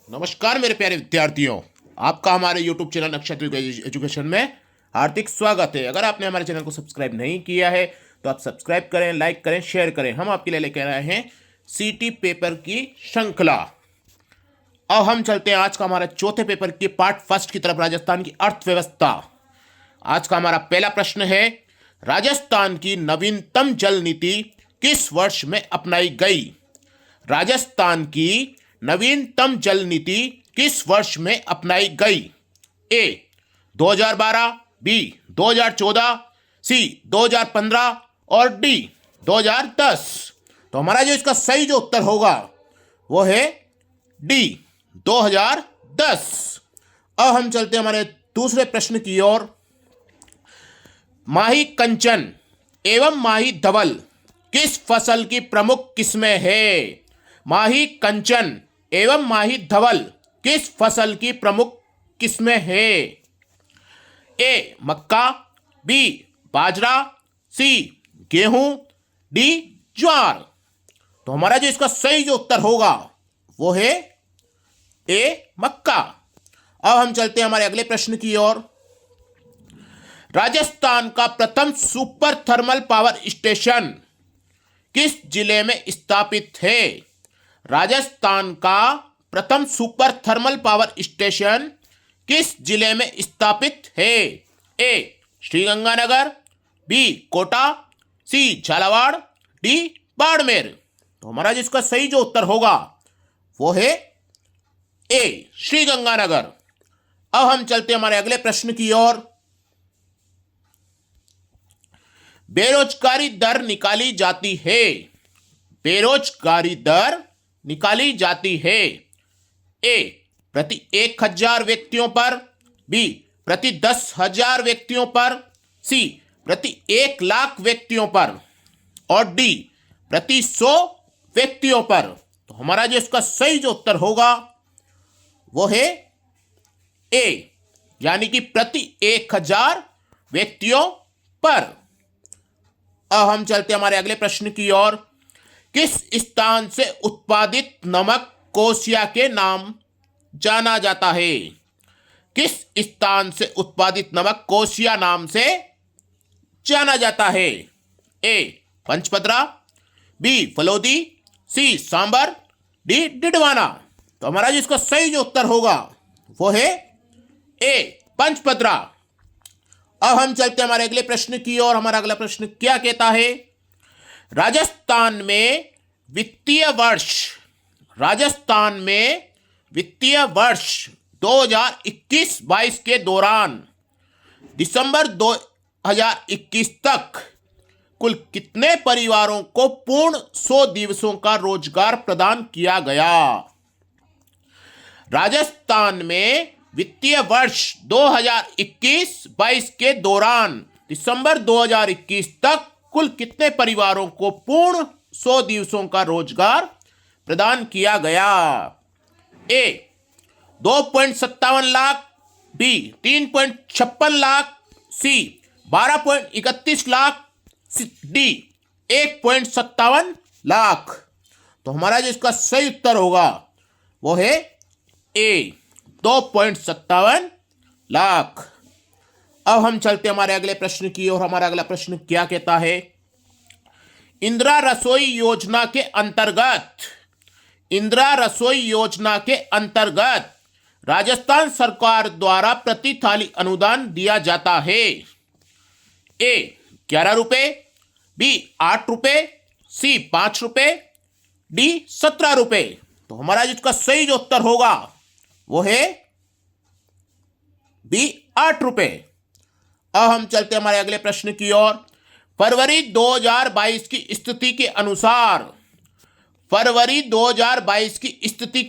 नमस्कार मेरे प्यारे विद्यार्थियों, आपका हमारे YouTube चैनल नक्षत्र एजुकेशन में हार्दिक स्वागत है। अगर आपने हमारे चैनल को सब्सक्राइब नहीं किया है तो आप सब्सक्राइब करें, लाइक करें, शेयर करें। हम आपके लिए लेकर आए हैं सीटी पेपर की श्रृंखला। अब हम चलते हैं आज का हमारा चौथे पेपर के पार्ट फर्स्ट की तरफ, राजस्थान की अर्थव्यवस्था। आज का हमारा पहला प्रश्न है, राजस्थान की नवीनतम जल नीति किस वर्ष में अपनाई गई? राजस्थान की नवीनतम जल नीति किस वर्ष में अपनाई गई? ए 2012, बी 2014, सी 2015 और डी 2010। तो हमारा जो इसका सही जो उत्तर होगा वो है डी 2010। अब हम चलते हैं हमारे दूसरे प्रश्न की ओर। माही कंचन एवं माही धवल किस फसल की प्रमुख किस्में है? माही कंचन एवं माही धवल किस फसल की प्रमुख किस्में है? ए मक्का, बी बाजरा, सी गेहूं, डी ज्वार। तो हमारा जो इसका सही जो उत्तर होगा वो है ए मक्का। अब हम चलते हैं हमारे अगले प्रश्न की ओर। राजस्थान का प्रथम सुपर थर्मल पावर स्टेशन किस जिले में स्थापित है? राजस्थान का प्रथम सुपर थर्मल पावर स्टेशन किस जिले में स्थापित है? ए श्रीगंगानगर, बी कोटा, सी झालावाड़, डी बाड़मेर। तो हमारा जिसका सही जो उत्तर होगा वो है ए श्रीगंगानगर। अब हम चलते हैं हमारे अगले प्रश्न की ओर। बेरोजगारी दर निकाली जाती है। बेरोजगारी दर निकाली जाती है। ए प्रति 1000 व्यक्तियों पर, बी प्रति 10,000 व्यक्तियों पर, सी प्रति 1,00,000 व्यक्तियों पर और डी प्रति 100 व्यक्तियों पर। तो हमारा जो इसका सही जो उत्तर होगा वो है ए, यानी कि प्रति 1000 व्यक्तियों पर। अब हम चलते हैं हमारे अगले प्रश्न की ओर। किस स्थान से उत्पादित नमक कोसिया के नाम जाना जाता है? किस स्थान से उत्पादित नमक कोसिया नाम से जाना जाता है? ए पंचपदरा, बी फलोदी, सी सांबर, डी डिडवाना। तो हमारा जो इसका सही जो उत्तर होगा वो है ए पंचपदरा। अब हम चलते हैं हमारे अगले प्रश्न की ओर। हमारा अगला प्रश्न क्या कहता है? राजस्थान में वित्तीय वर्ष 2021-22 के दौरान दिसंबर 2021 तक कुल कितने परिवारों को पूर्ण 100 दिवसों का रोजगार प्रदान किया गया? राजस्थान में वित्तीय वर्ष 2021-22 के दौरान दिसंबर 2021 तक कुल कितने परिवारों को पूर्ण 100 दिवसों का रोजगार प्रदान किया गया? ए 2.57 लाख, बी 3.56 लाख, सी 12.31 लाख, डी 1.57 लाख। तो हमारा जो इसका सही उत्तर होगा वो है ए 2.57 लाख। अब हम चलते हैं हमारे अगले प्रश्न की ओर। हमारा अगला प्रश्न क्या कहता है? इंदिरा रसोई योजना के अंतर्गत राजस्थान सरकार द्वारा प्रति थाली अनुदान दिया जाता है। ए 11 रुपए, बी 8 रुपए, सी 5 रुपए, डी 17 रुपए। तो हमारा जिसका सही जो उत्तर होगा वो है बी 8 रुपए। अब हम चलते हैं हमारे अगले प्रश्न की ओर। फरवरी 2022 की स्थिति के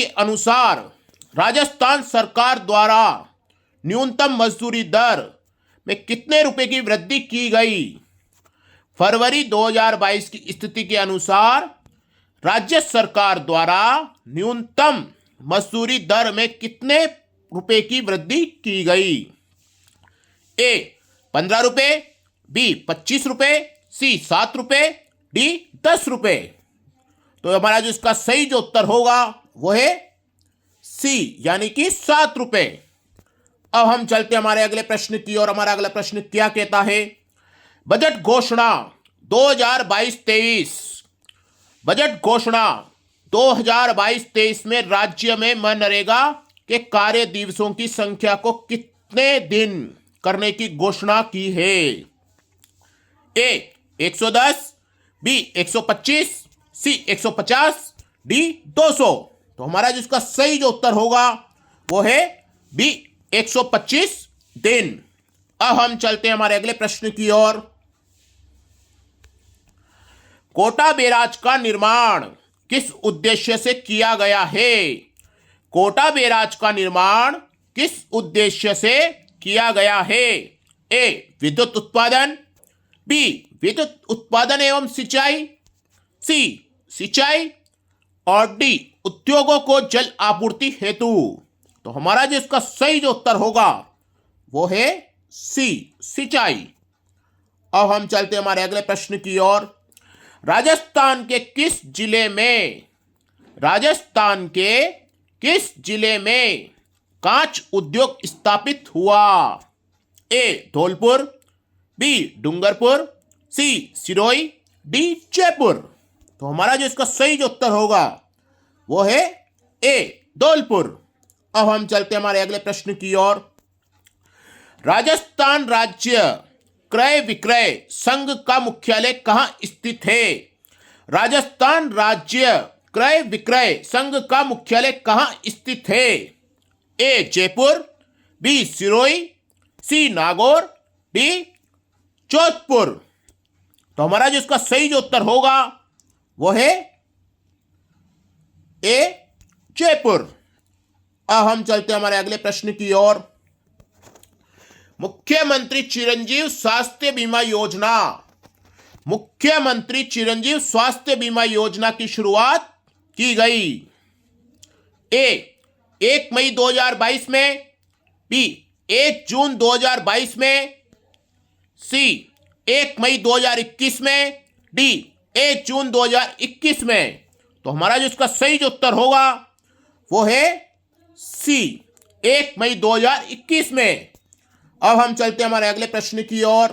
अनुसार राजस्थान सरकार द्वारा न्यूनतम मजदूरी दर में कितने रुपए की वृद्धि की गई? फरवरी 2022 की स्थिति के अनुसार राज्य सरकार द्वारा न्यूनतम मजदूरी दर में कितने रुपए की वृद्धि की गई? ए 15 रुपए, बी 25 रुपए, सी 7 रुपए, डी 10 रुपए। तो हमारा जो इसका सही जो उत्तर होगा वो है सी यानी कि 7 रुपए। अब हम चलते हमारे अगले प्रश्न की और हमारा अगला प्रश्न क्या कहता है? बजट घोषणा 2022-23। बजट घोषणा 2022-23 में राज्य में मनरेगा के कार्य दिवसों की संख्या को कितने दिन करने की घोषणा की है? ए 110, बी 125, सी 150, डी 200। तो हमारा जिसका सही जो उत्तर होगा वो है बी 125 दिन। अब हम चलते हैं हमारे अगले प्रश्न की ओर। कोटा बैराज का निर्माण किस उद्देश्य से किया गया है? कोटा बैराज का निर्माण किस उद्देश्य से किया गया है? ए विद्युत उत्पादन, बी विद्युत उत्पादन एवं सिंचाई, सी सिंचाई और डी उद्योगों को जल आपूर्ति हेतु। तो हमारा जो इसका सही जो उत्तर होगा वो है सी सिंचाई। अब हम चलते हैं हमारे अगले प्रश्न की ओर। राजस्थान के किस जिले में कांच उद्योग स्थापित हुआ? ए धौलपुर, बी डूंगरपुर, सी सिरोही, डी जयपुर। तो हमारा जो इसका सही जो उत्तर होगा वो है ए धौलपुर। अब हम चलते हैं हमारे अगले प्रश्न की ओर। राजस्थान राज्य क्रय विक्रय संघ का मुख्यालय कहां स्थित है? राजस्थान राज्य क्रय विक्रय संघ का मुख्यालय कहां स्थित है? ए जयपुर, बी सिरोही, सी नागौर, डी जोधपुर। तो हमारा जो इसका सही जो उत्तर होगा वो है ए जयपुर। अब हम चलते हैं हमारे अगले प्रश्न की ओर। मुख्यमंत्री चिरंजीव स्वास्थ्य बीमा योजना, मुख्यमंत्री चिरंजीव स्वास्थ्य बीमा योजना की शुरुआत की गई। ए 1 मई 2022 में, बी 1 जून 2022 में, सी 1 मई 2021 में, डी 1 जून 2021 में। तो हमारा जो इसका सही जो उत्तर होगा वो है सी 1 मई 2021 में। अब हम चलते हैं हमारे अगले प्रश्न की ओर।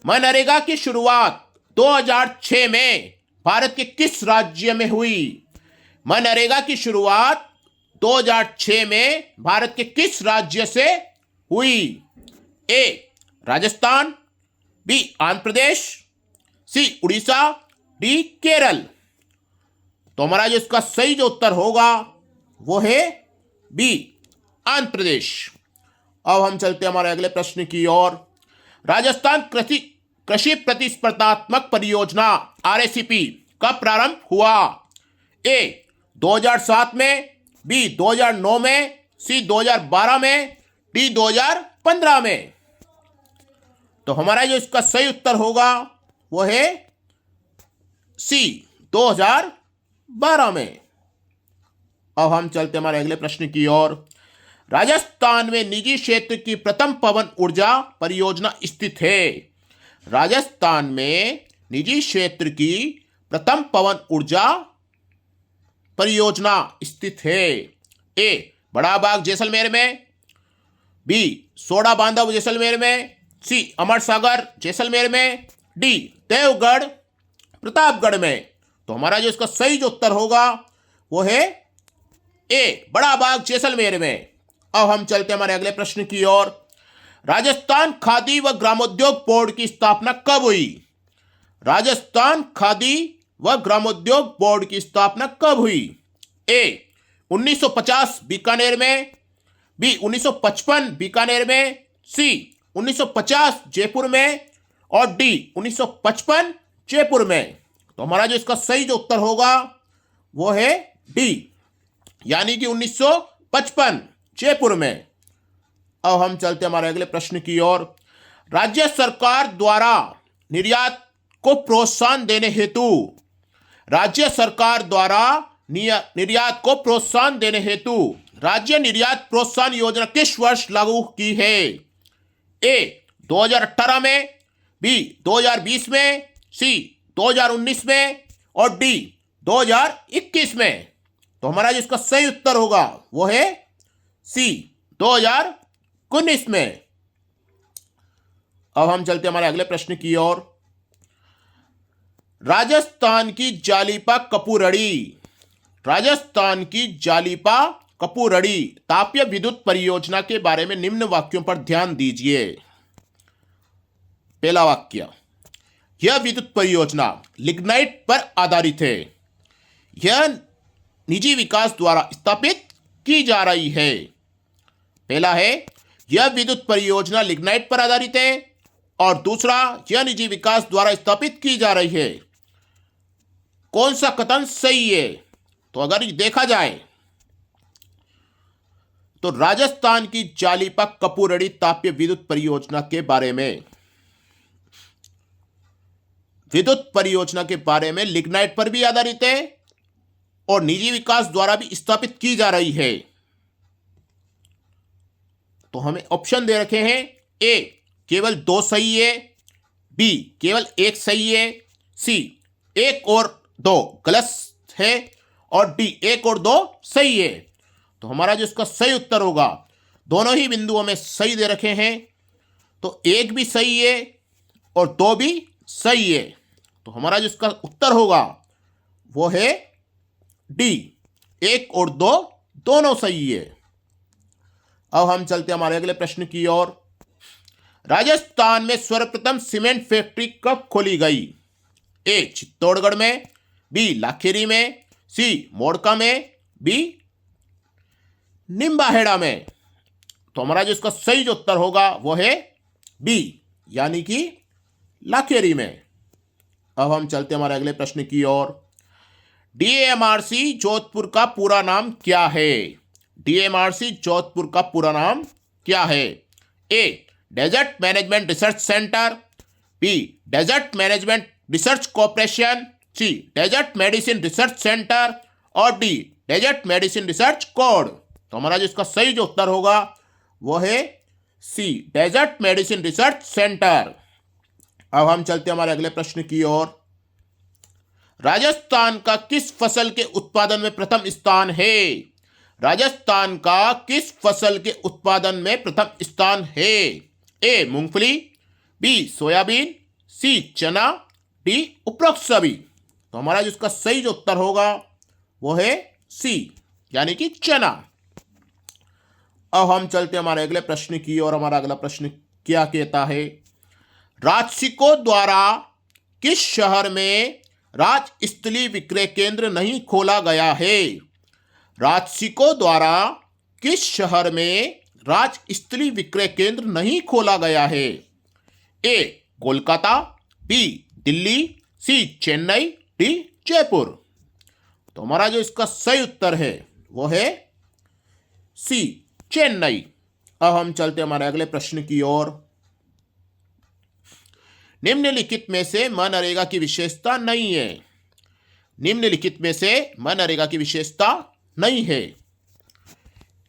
मनरेगा की शुरुआत 2006 में भारत के किस राज्य में हुई? मनरेगा की शुरुआत 2006 में भारत के किस राज्य से हुई? ए राजस्थान, बी आंध्र प्रदेश, सी उड़ीसा, डी केरल। तो हमारा जो इसका सही जो उत्तर होगा वो है बी आंध्र प्रदेश। अब हम चलते हैं हमारे अगले प्रश्न की ओर। राजस्थान कृषि प्रतिस्पर्धात्मक परियोजना आरएसीपी कब प्रारंभ हुआ? ए 2007 में, बी 2009 में, सी 2012 में, डी 2015 में। तो हमारा जो इसका सही उत्तर होगा वो है सी 2012 में। अब हम चलते हमारे अगले प्रश्न की ओर। राजस्थान में निजी क्षेत्र की प्रथम पवन ऊर्जा परियोजना स्थित है। राजस्थान में निजी क्षेत्र की प्रथम पवन ऊर्जा परियोजना स्थित है। ए बड़ा बाग जैसलमेर में, बी सोडा बांधव जैसलमेर में, सी अमर सागर जैसलमेर में, डी देवगढ़ प्रतापगढ़ में। तो हमारा जो इसका सही जो उत्तर होगा वो है ए बड़ा बाग जैसलमेर में। अब हम चलते हमारे अगले प्रश्न की ओर। राजस्थान खादी व ग्रामोद्योग बोर्ड की स्थापना कब हुई? राजस्थान खादी व ग्रामोद्योग बोर्ड की स्थापना कब हुई? ए 1950 बीकानेर में, बी 1955 बीकानेर में, सी 1950 जयपुर में और डी 1955 जयपुर में। तो हमारा जो इसका सही जो उत्तर होगा वो है डी यानी कि 1955 जयपुर में। अब हम चलते हमारे अगले प्रश्न की ओर। राज्य सरकार द्वारा निर्यात को प्रोत्साहन देने हेतु, राज्य सरकार द्वारा निर्यात को प्रोत्साहन देने हेतु राज्य निर्यात प्रोत्साहन योजना किस वर्ष लागू की है? ए 2018 में, बी 2020 में, सी 2019 में और डी 2021 में। तो हमारा जिसका सही उत्तर होगा वो है सी, 2019 में। अब हम चलते हमारे अगले प्रश्न की ओर। राजस्थान की जालिपा कपूरड़ी, राजस्थान की जालिपा कपूरड़ी तापीय विद्युत परियोजना के बारे में निम्न वाक्यों पर ध्यान दीजिए। पहला वाक्य, यह विद्युत परियोजना लिग्नाइट पर आधारित है। यह निजी विकास द्वारा स्थापित की जा रही है। पहला है, यह विद्युत परियोजना लिग्नाइट पर आधारित है, और दूसरा, यह निजी विकास द्वारा स्थापित की जा रही है। कौन सा कथन सही है? तो अगर देखा जाए तो राजस्थान की जालिपा कपूरड़ी तापीय विद्युत परियोजना के बारे में, विद्युत परियोजना के बारे में लिग्नाइट पर भी आधारित है और निजी विकास द्वारा भी स्थापित की जा रही है। तो हमें ऑप्शन दे रखे हैं, ए केवल 2 सही है, बी केवल 1 सही है, सी 1 और 2 गलत है, और डी 1 और 2 सही है। तो हमारा जो इसका सही उत्तर होगा, दोनों ही बिंदुओं में सही दे रखे हैं, तो 1 भी सही है और 2 भी सही है। तो हमारा जो इसका उत्तर होगा वो है डी, 1 और 2 दोनों सही है। अब हम चलते हमारे अगले प्रश्न की ओर। राजस्थान में सर्वप्रथम सीमेंट फैक्ट्री कब खोली गई? ए चित्तौड़गढ़ में, बी लाखेरी में, सी मोड़का में, बी निम्बाहेड़ा में। तो हमारा जो इसका सही जो उत्तर होगा वो है बी, यानी कि लाखेरी में। अब हम चलते हमारे अगले प्रश्न की ओर। डीएमआरसी जोधपुर का पूरा नाम क्या है? डीएमआरसी जोधपुर का पूरा नाम क्या है? A desert management research centre, B desert management research corporation, C desert medicine research centre, और D desert medicine research code. तो हमारा जो इसका सही जो उत्तर होगा वो है सी, डेजर्ट मेडिसिन रिसर्च सेंटर। अब हम चलते हमारे अगले प्रश्न की ओर। राजस्थान का किस फसल के उत्पादन में प्रथम स्थान है? राजस्थान का किस फसल के उत्पादन में प्रथम स्थान है? ए मूंगफली, बी सोयाबीन, सी चना, डी उपरोक्त सभी। तो हमारा जिसका सही जो उत्तर होगा वो है सी, यानी कि चना। अब हम चलते हमारे अगले प्रश्न की और हमारा अगला प्रश्न क्या कहता है? राजसिकों द्वारा किस शहर में राजस्थली विक्रय केंद्र नहीं खोला गया है? राजसिकों द्वारा किस शहर में राजस्थली विक्रय केंद्र नहीं खोला गया है? ए कोलकाता, बी दिल्ली, सी चेन्नई, डी जयपुर। तो हमारा जो इसका सही उत्तर है वो है सी, चेन्नई। अब हम चलते हमारे अगले प्रश्न की ओर। निम्नलिखित में से मनरेगा की विशेषता नहीं है। निम्नलिखित में से मनरेगा की विशेषता नहीं है।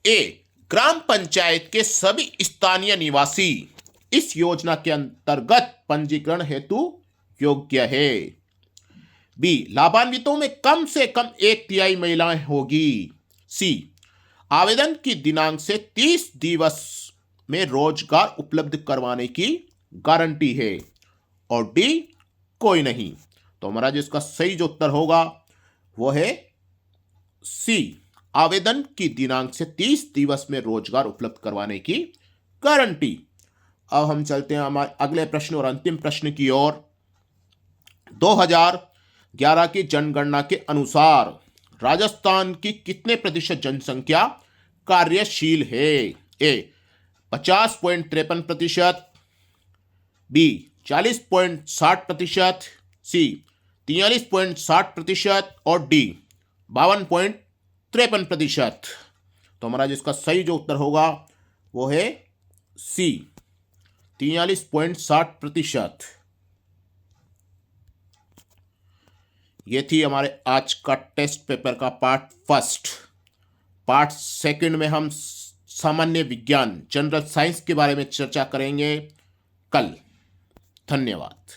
ए ग्राम पंचायत के सभी स्थानीय निवासी इस योजना के अंतर्गत पंजीकरण हेतु योग्य है। बी लाभान्वितों में कम से कम 1/3 महिलाएं होगी। सी आवेदन की दिनांक से 30 दिवस में रोजगार उपलब्ध करवाने की गारंटी है, और डी कोई नहीं। तो हमारा जो इसका सही जो उत्तर होगा वो है सी, आवेदन की दिनांक से 30 दिवस में रोजगार उपलब्ध करवाने की गारंटी। अब हम चलते हैं हमारे अगले प्रश्न और अंतिम प्रश्न की ओर। 2011 की जनगणना के अनुसार राजस्थान की कितने प्रतिशत जनसंख्या कार्यशील है? ए 50.53%, बी 40.60%, सी 43.60% और डी 52.53%। तो हमारा जिसका सही जो उत्तर होगा वो है सी, 43.60%। ये थी हमारे आज का टेस्ट पेपर का पार्ट फर्स्ट। पार्ट सेकंड में हम सामान्य विज्ञान जनरल साइंस के बारे में चर्चा करेंगे कल। धन्यवाद।